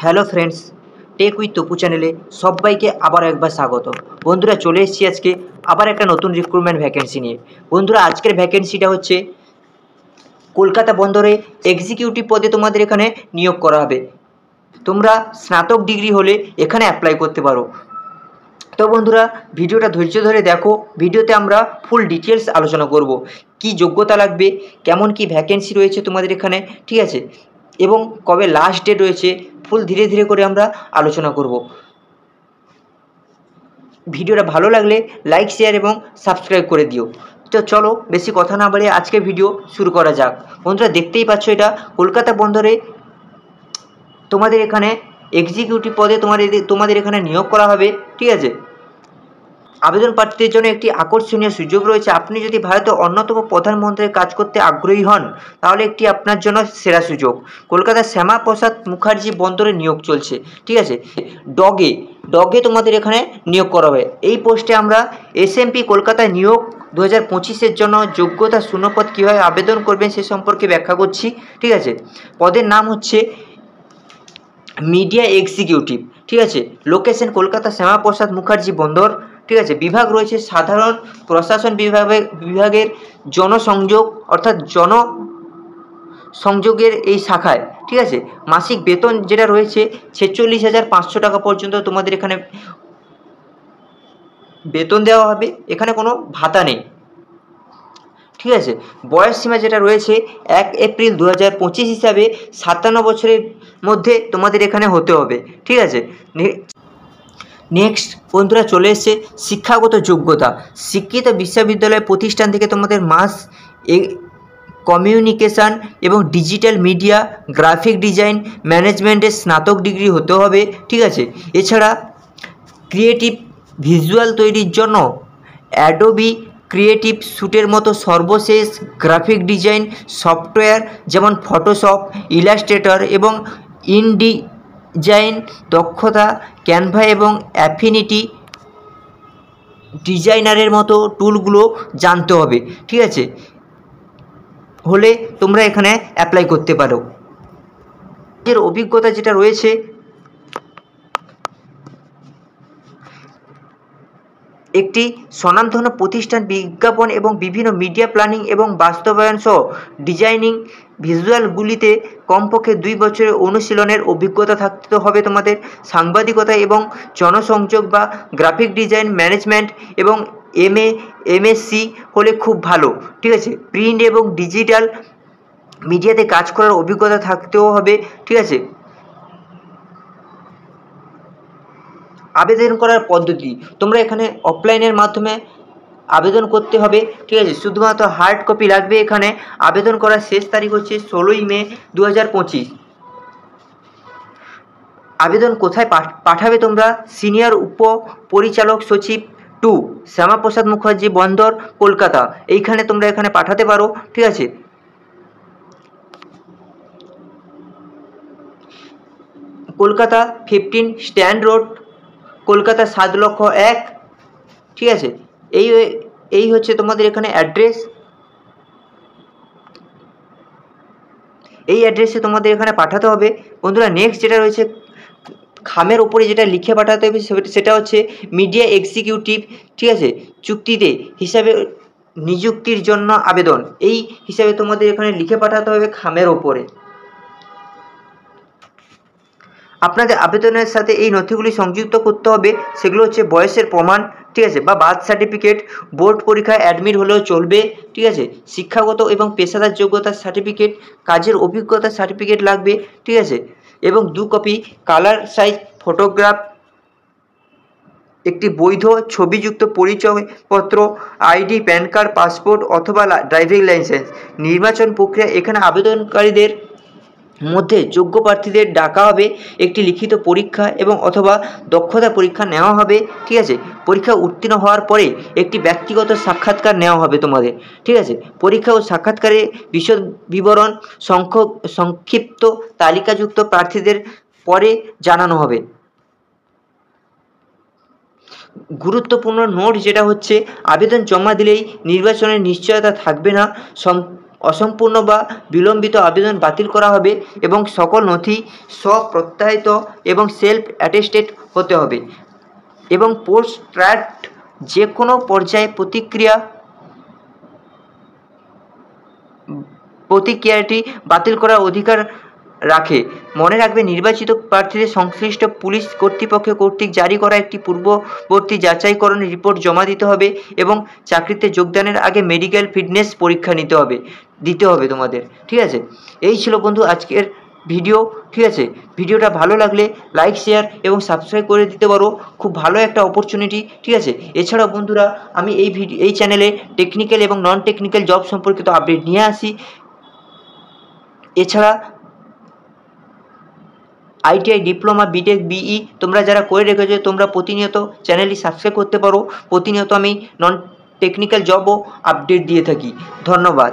Hello friends, tech with Tapu চ্যানেলে সবাইকে আবার একবার স্বাগত। বন্ধুরা, চলে এসেছি আজকে আবার একটা নতুন রিক্রুটমেন্ট ভ্যাকেন্সি নিয়ে। বন্ধুরা, আজকের ভ্যাকেন্সিটা হচ্ছে কলকাতা বন্দরে এক্সিকিউটিভ পদে তোমাদের এখানে নিয়োগ করা হবে। তোমরা স্নাতক ডিগ্রি হলে এখানে অ্যাপ্লাই করতে পারো। তো বন্ধুরা, ভিডিওটা ধৈর্য ধরে দেখো। ভিডিওতে আমরা ফুল ডিটেলস আলোচনা করব, কি যোগ্যতা লাগবে, কেমন কি ভ্যাকেন্সি রয়েছে তোমাদের এখানে, ঠিক আছে, এবং কবে লাস্ট ডেট রয়েছে, ফুল ধীরে ধীরে করে আমরা আলোচনা করব। ভিডিওটা ভালো লাগলে লাইক, শেয়ার এবং সাবস্ক্রাইব করে দিও। তো চলো বেশি কথা না বাড়িয়ে আজকে ভিডিও শুরু করা যাক। বন্ধুরা, দেখতেই পাচ্ছ এটা কলকাতা বন্দরে তোমাদের এখানে এক্সিকিউটিভ পদে তোমাদের এখানে নিয়োগ করা হবে, ঠিক আছে। আবেদন প্রার্থীদের জন্য একটি আকর্ষণীয় সুযোগ রয়েছে। আপনি যদি ভারতের অন্যতম প্রধানমন্ত্রীর কাজ করতে আগ্রহী হন, তাহলে একটি আপনার জন্য সেরা সুযোগ। কলকাতার শ্যামাপ্রসাদ মুখার্জি বন্দরে নিয়োগ চলছে, ঠিক আছে। ডগে তোমাদের এখানে নিয়োগ করা হবে। এই পোস্টে আমরা এসএমপি কলকাতায় নিয়োগ 2025-এর জন্য যোগ্যতা শূন্যপদ কীভাবে আবেদন করবেন সে সম্পর্কে ব্যাখ্যা করছি, ঠিক আছে। পদের নাম হচ্ছে মিডিয়া এক্সিকিউটিভ, ঠিক আছে। লোকেশন কলকাতা শ্যামাপ্রসাদ মুখার্জি বন্দর, ঠিক আছে। বিভাগ রয়েছে সাধারণ প্রশাসন বিভাগের জনসংযোগ অর্থাৎ জনসংযোগের এই শাখায়, ঠিক আছে। মাসিক বেতন যেটা রয়েছে 46,500 টাকা পর্যন্ত তোমাদের এখানে বেতন দেওয়া হবে। এখানে কোনো ভাতা নেই, ঠিক আছে। বয়স সীমা যেটা রয়েছে 1 এপ্রিল 2025 হিসাবে 57 বছরের মধ্যে তোমাদের এখানে হতে হবে, ঠিক আছে। নেক্সট বন্ধুরা, চলে এসছে শিক্ষাগত যোগ্যতা। শিক্ষিত বিশ্ববিদ্যালয় প্রতিষ্ঠান থেকে তোমাদের মাস কমিউনিকেশান এবং ডিজিটাল মিডিয়া, গ্রাফিক ডিজাইন, ম্যানেজমেন্টের স্নাতক ডিগ্রি হতে হবে, ঠিক আছে। এছাড়া ক্রিয়েটিভ ভিজুয়াল তৈরির জন্য অ্যাডোবি ক্রিয়েটিভ স্যুটের মতো সর্বশেষ গ্রাফিক ডিজাইন সফটওয়্যার যেমন ফটোশপ, ইলাস্ট্রেটর এবং ইনডিজাইন দক্ষতা, ক্যানভা এবং অ্যাফিনিটি ডিজাইনারের মতো টুলগুলো জানতে হবে, ঠিক আছে। হলে তোমরা এখানে অ্যাপ্লাই করতে পারো। এর অভিজ্ঞতা যেটা রয়েছে একটি স্বনামধন্য প্রতিষ্ঠান বিজ্ঞাপন এবং বিভিন্ন মিডিয়া প্ল্যানিং এবং বাস্তবায়ন সহ ডিজাইনিং ভিজুয়ালগুলিতে কমপক্ষে 2 বছরের অনুশীলনের অভিজ্ঞতা থাকতে হবে তোমাদের। সাংবাদিকতা এবং জনসংযোগ বা গ্রাফিক ডিজাইন ম্যানেজমেন্ট এবং এমএসসি হলে খুব ভালো, ঠিক আছে। প্রিন্ট এবং ডিজিটাল মিডিয়াতে কাজ করার অভিজ্ঞতা থাকতেও হবে, ঠিক আছে। আবেদন করার পদ্ধতি, তোমরা এখানে অফলাইনের মাধ্যমে আবেদন করতে হবে, ঠিক আছে। শুধুমাত্র হার্ড কপি লাগবে। এখানে আবেদন করার শেষ তারিখ হচ্ছে 16ই মে 2025। আবেদন কোথায় পাঠাবে তোমরা? সিনিয়র উপ পরিচালক সচিব 2, শ্যামাপ্রসাদ মুখার্জি বন্দর, কলকাতা, এইখানে তোমরা এখানে পাঠাতে পারো, ঠিক আছে। কলকাতা 15 স্ট্যান্ড রোড, কলকাতা 7,01,000, ঠিক আছে। এই হচ্ছে তোমাদের এখানে অ্যাড্রেস। এই অ্যাড্রেসে তোমাদের এখানে পাঠাতে হবে। বন্ধুরা, নেক্সট যেটা রয়েছে খামের ওপরে যেটা লিখে পাঠাতে হবে সেটা হচ্ছে মিডিয়া এক্সিকিউটিভ, ঠিক আছে, চুক্তিতে হিসাবে নিযুক্তির জন্য আবেদন। এই হিসাবে তোমাদের এখানে লিখে পাঠাতে হবে খামের ওপরে। আপনাদের আবেদনের সাথে এই নথিগুলি সংযুক্ত করতে হবে। সেগুলো হচ্ছে বয়সের প্রমাণ, ঠিক আছে, বা বার্থ সার্টিফিকেট, বোর্ড পরীক্ষায় অ্যাডমিট হলেও চলবে, ঠিক আছে। শিক্ষাগত এবং পেশাদার যোগ্যতার সার্টিফিকেট, কাজের অভিজ্ঞতার সার্টিফিকেট লাগবে, ঠিক আছে, এবং 2 কপি কালার সাইজ ফটোগ্রাফ, একটি বৈধ ছবিযুক্ত পরিচয়পত্র, আইডি, প্যান কার্ড, পাসপোর্ট অথবা ড্রাইভিং লাইসেন্স। নির্বাচন প্রক্রিয়া, এখানে আবেদনকারীদের মধ্যে যোগ্য প্রার্থীদের ডাকা হবে, একটি লিখিত পরীক্ষা এবং অথবা দক্ষতা পরীক্ষা নেওয়া হবে, ঠিক আছে। পরীক্ষা উত্তীর্ণ হওয়ার পরে একটি ব্যক্তিগত সাক্ষাৎকার নেওয়া হবে তোমাদের, ঠিক আছে। পরীক্ষা ও সাক্ষাৎকারে বিশদ বিবরণ সংক্ষিপ্ত তালিকাযুক্ত প্রার্থীদের পরে জানানো হবে। গুরুত্বপূর্ণ নোট যেটা হচ্ছে আবেদন জমা দিলেই নির্বাচনের নিশ্চয়তা থাকবে না। অসম্পূর্ণ বা বিলম্বিত আবেদন বাতিল করা হবে এবং সকল নথি স্বপ্রত্যায়িত এবং সেলফ অ্যাটেস্টেড হতে হবে এবং পোস্ট ট্র্যাক্ট যে কোনো পর্যায়ে প্রতিক্রিয়াটি বাতিল করার অধিকার রাখে। মনে রাখবে, নির্বাচিত প্রার্থীদের সংশ্লিষ্ট পুলিশ কর্তৃপক্ষ কর্তৃক জারি করা একটি পূর্ববর্তী যাচাইকরণ রিপোর্ট জমা দিতে হবে এবং চাকরিতে যোগদানের আগে মেডিকেল ফিটনেস পরীক্ষা দিতে হবে তোমাদের। ঠিক আছে, এই ছিল বন্ধু আজকের ভিডিও। ঠিক আছে, ভিডিওটা ভালো লাগলে লাইক শেয়ার এবং সাবস্ক্রাইব করে দিতে পারো, খুব ভালো একটা অপরচুনিটি। ঠিক আছে, এছাড়াও বন্ধুরা আমি এই চ্যানেলে টেকনিক্যাল এবং নন টেকনিক্যাল জব সম্পর্কিত আপডেট নিয়ে আসি। এছাড়া ITI ডিপ্লোমা বিটেক বিই তোমরা যারা করে রেখেছো তোমরা প্রতিনিয়ত চ্যানেলটি সাবস্ক্রাইব করতে পারো। প্রতিনিয়ত আমি নন টেকনিক্যাল জবও আপডেট দিয়ে থাকি। ধন্যবাদ।